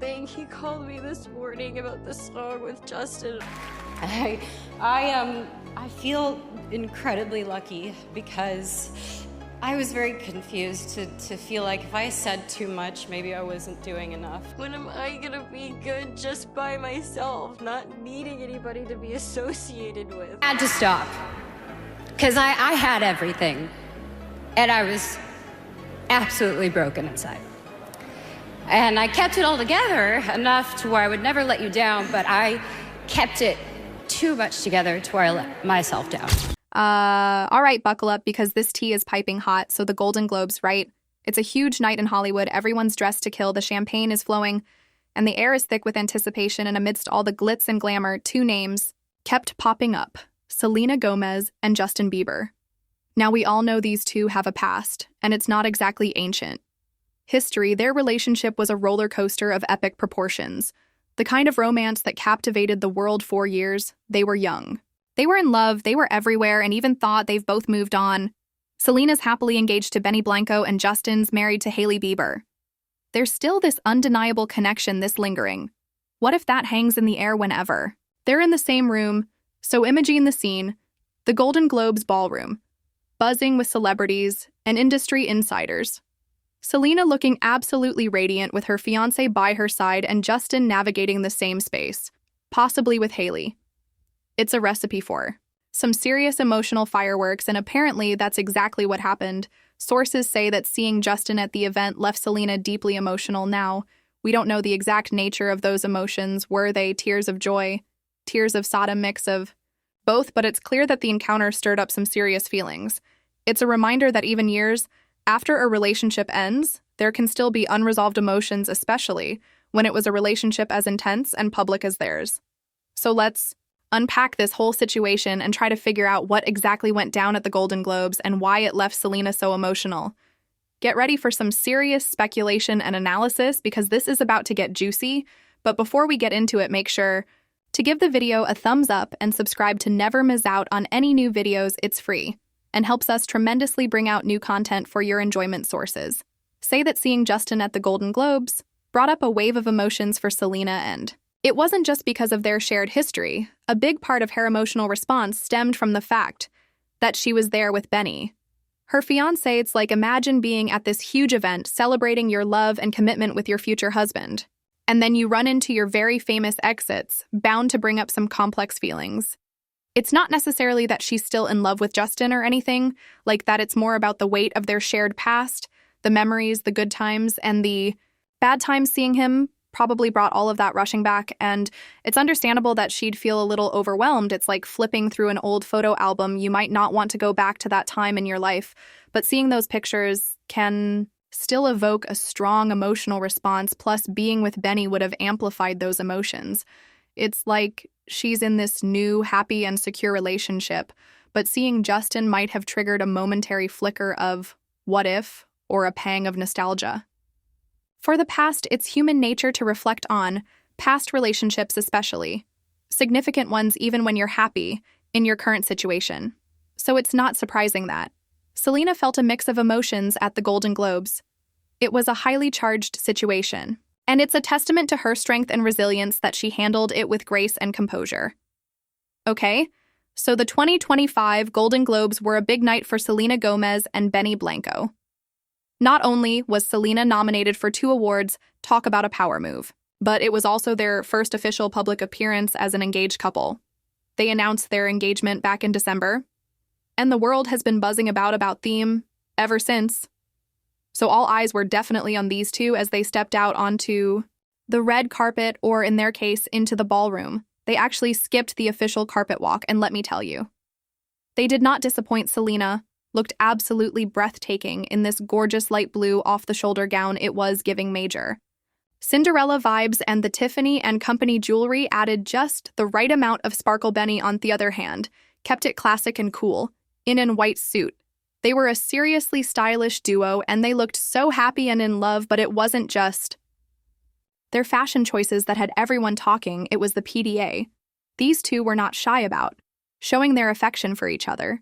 everything. He called me this morning about the song with Justin. I feel incredibly lucky because I was very confused to feel like if I said too much, maybe I wasn't doing enough. When am I gonna be good just by myself, not needing anybody to be associated with? I had to stop, because I had everything, and I was absolutely broken inside. And I kept it all together enough to where I would never let you down, but I kept it too much together to where I let myself down. All right, buckle up because this tea is piping hot, so the Golden Globes, right? It's a huge night in Hollywood. Everyone's dressed to kill, the champagne is flowing, and the air is thick with anticipation, and amidst all the glitz and glamour, two names kept popping up: Selena Gomez and Justin Bieber. Now, we all know these two have a past, and it's not exactly ancient history. Their relationship was a roller coaster of epic proportions, the kind of romance that captivated the world for years. They were young. They were in love, they were everywhere, and even thought they've both moved on. Selena's happily engaged to Benny Blanco, and Justin's married to Hailey Bieber. There's still this undeniable connection, this lingering. What if that hangs in the air whenever? They're in the same room, so imagine the scene, the Golden Globes ballroom, buzzing with celebrities and industry insiders. Selena looking absolutely radiant with her fiancé by her side, and Justin navigating the same space, possibly with Hailey. It's a recipe for some serious emotional fireworks, and apparently that's exactly what happened. Sources say that seeing Justin at the event left Selena deeply emotional. Now, we don't know the exact nature of those emotions. Were they tears of joy, tears of Sodom, mix of both? But it's clear that the encounter stirred up some serious feelings. It's a reminder that even years after a relationship ends, there can still be unresolved emotions, especially when it was a relationship as intense and public as theirs. So let's unpack this whole situation and try to figure out what exactly went down at the Golden Globes and why it left Selena so emotional. Get ready for some serious speculation and analysis because this is about to get juicy. But before we get into it, make sure to give the video a thumbs up and subscribe to never miss out on any new videos. It's free and helps us tremendously bring out new content for your enjoyment sources. Say that seeing Justin at the Golden Globes brought up a wave of emotions for Selena, and it wasn't just because of their shared history. A big part of her emotional response stemmed from the fact that she was there with Benny, her fiancé. It's like, imagine being at this huge event celebrating your love and commitment with your future husband, and then you run into your very famous exits, bound to bring up some complex feelings. It's not necessarily that she's still in love with Justin or anything like that. It's more about the weight of their shared past, the memories, the good times, and the bad times. Seeing him probably brought all of that rushing back, and it's understandable that she'd feel a little overwhelmed. It's like flipping through an old photo album. You might not want to go back to that time in your life, but seeing those pictures can still evoke a strong emotional response. Plus, being with Benny would have amplified those emotions. It's like she's in this new, happy, and secure relationship, but seeing Justin might have triggered a momentary flicker of what if or a pang of nostalgia. For the past, it's human nature to reflect on past relationships, especially significant ones, even when you're happy in your current situation. So it's not surprising that Selena felt a mix of emotions at the Golden Globes. It was a highly charged situation, and it's a testament to her strength and resilience that she handled it with grace and composure. Okay, so the 2025 Golden Globes were a big night for Selena Gomez and Benny Blanco. Not only was Selena nominated for 2 awards, talk about a power move, but it was also their first official public appearance as an engaged couple. They announced their engagement back in December, and the world has been buzzing about them ever since. So all eyes were definitely on these two as they stepped out onto the red carpet, or in their case, into the ballroom. They actually skipped the official carpet walk, and let me tell you, they did not disappoint. Selena looked absolutely breathtaking in this gorgeous light blue off-the-shoulder gown. It was giving major Cinderella vibes, and the Tiffany & Company jewelry added just the right amount of sparkle. Benny, on the other hand, kept it classic and cool, in a white suit. They were a seriously stylish duo, and they looked so happy and in love, but it wasn't just their fashion choices that had everyone talking. It was the PDA. These two were not shy about showing their affection for each other.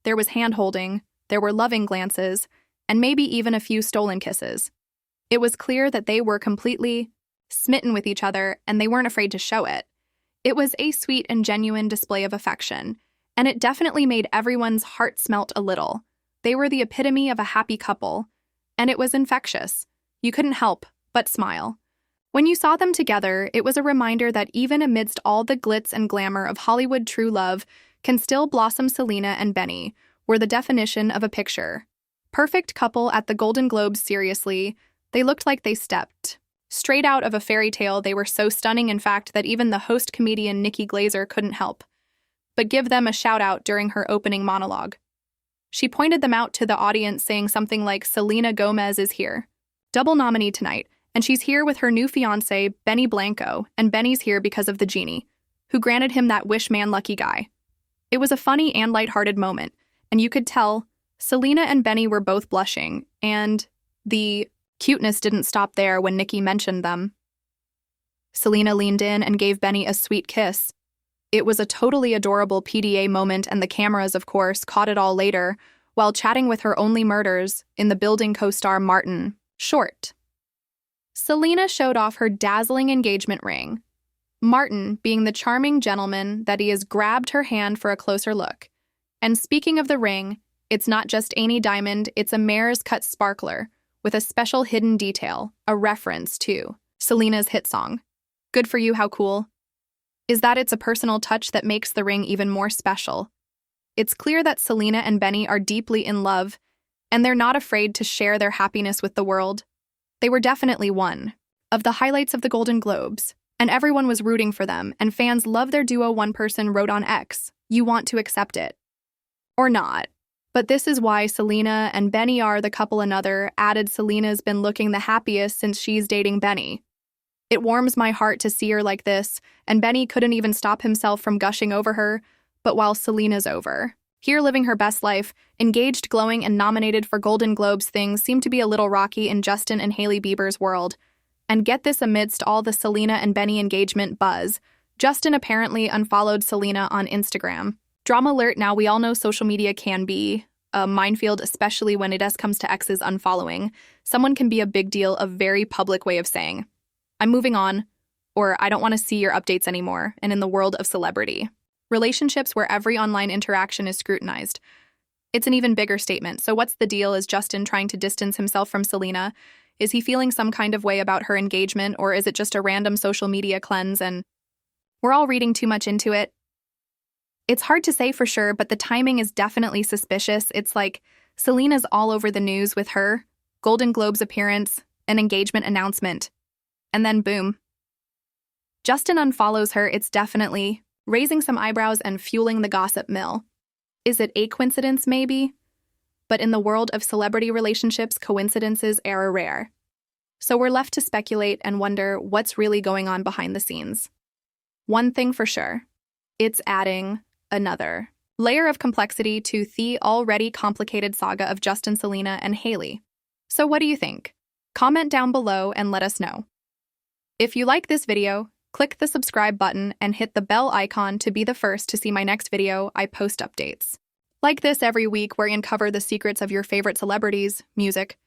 There was hand-holding, there were loving glances, and maybe even a few stolen kisses. It was clear that they were completely smitten with each other, and they weren't afraid to show it. It was a sweet and genuine display of affection, and it definitely made everyone's heart smelt a little. They were the epitome of a happy couple, and it was infectious. You couldn't help but smile. When you saw them together, it was a reminder that even amidst all the glitz and glamour of Hollywood true love can still blossom. Selena and Benny were the definition of a picture. Perfect couple at the Golden Globes. Seriously, they looked like they stepped straight out of a fairy tale. They were so stunning, in fact, that even the host comedian Nikki Glazer couldn't help but give them a shout-out during her opening monologue. She pointed them out to the audience, saying something like, "Selena Gomez is here. Double nominee tonight, and she's here with her new fiancé, Benny Blanco, and Benny's here because of the genie, who granted him that wish man lucky guy." It was a funny and lighthearted moment, and you could tell Selena and Benny were both blushing, and the cuteness didn't stop there when Nikki mentioned them. Selena leaned in and gave Benny a sweet kiss. It was a totally adorable PDA moment, and the cameras, of course, caught it all later, while chatting with her only murders in the building co-star Martin Short. Selena showed off her dazzling engagement ring. Martin, being the charming gentleman that he is, grabbed her hand for a closer look. And speaking of the ring, it's not just any diamond, it's a mare's cut sparkler, with a special hidden detail, a reference to Selena's hit song. Good for you, how cool. Is that it's a personal touch that makes the ring even more special. It's clear that Selena and Benny are deeply in love, and they're not afraid to share their happiness with the world. They were definitely one of the highlights of the Golden Globes, and everyone was rooting for them, and fans love their duo. One person wrote on X, "You want to accept it. Or not. But this is why Selena and Benny are the couple." Another added, "Selena's been looking the happiest since she's dating Benny. It warms my heart to see her like this," and Benny couldn't even stop himself from gushing over her. But while Selena's over here living her best life, engaged, glowing, and nominated for Golden Globes, things seem to be a little rocky in Justin and Hailey Bieber's world. And get this, amidst all the Selena and Benny engagement buzz, Justin apparently unfollowed Selena on Instagram. Drama alert. Now, we all know social media can be a minefield, especially when it comes to exes unfollowing. Someone can be a big deal, a very public way of saying, "I'm moving on," or "I don't want to see your updates anymore." And in the world of celebrity relationships, where every online interaction is scrutinized, it's an even bigger statement. So what's the deal? Is Justin trying to distance himself from Selena? Is he feeling some kind of way about her engagement, or is it just a random social media cleanse and we're all reading too much into it? It's hard to say for sure, but the timing is definitely suspicious. It's like Selena's all over the news with her Golden Globes appearance, an engagement announcement, and then boom. Justin unfollows her. It's definitely raising some eyebrows and fueling the gossip mill. Is it a coincidence? Maybe. But in the world of celebrity relationships, coincidences are rare. So we're left to speculate and wonder what's really going on behind the scenes. One thing for sure, it's adding another layer of complexity to the already complicated saga of Justin, Selena, and Hailey. So what do you think? Comment down below and let us know. If you like this video, click the subscribe button and hit the bell icon to be the first to see my next video. I post updates like this every week, where I uncover the secrets of your favorite celebrities, music,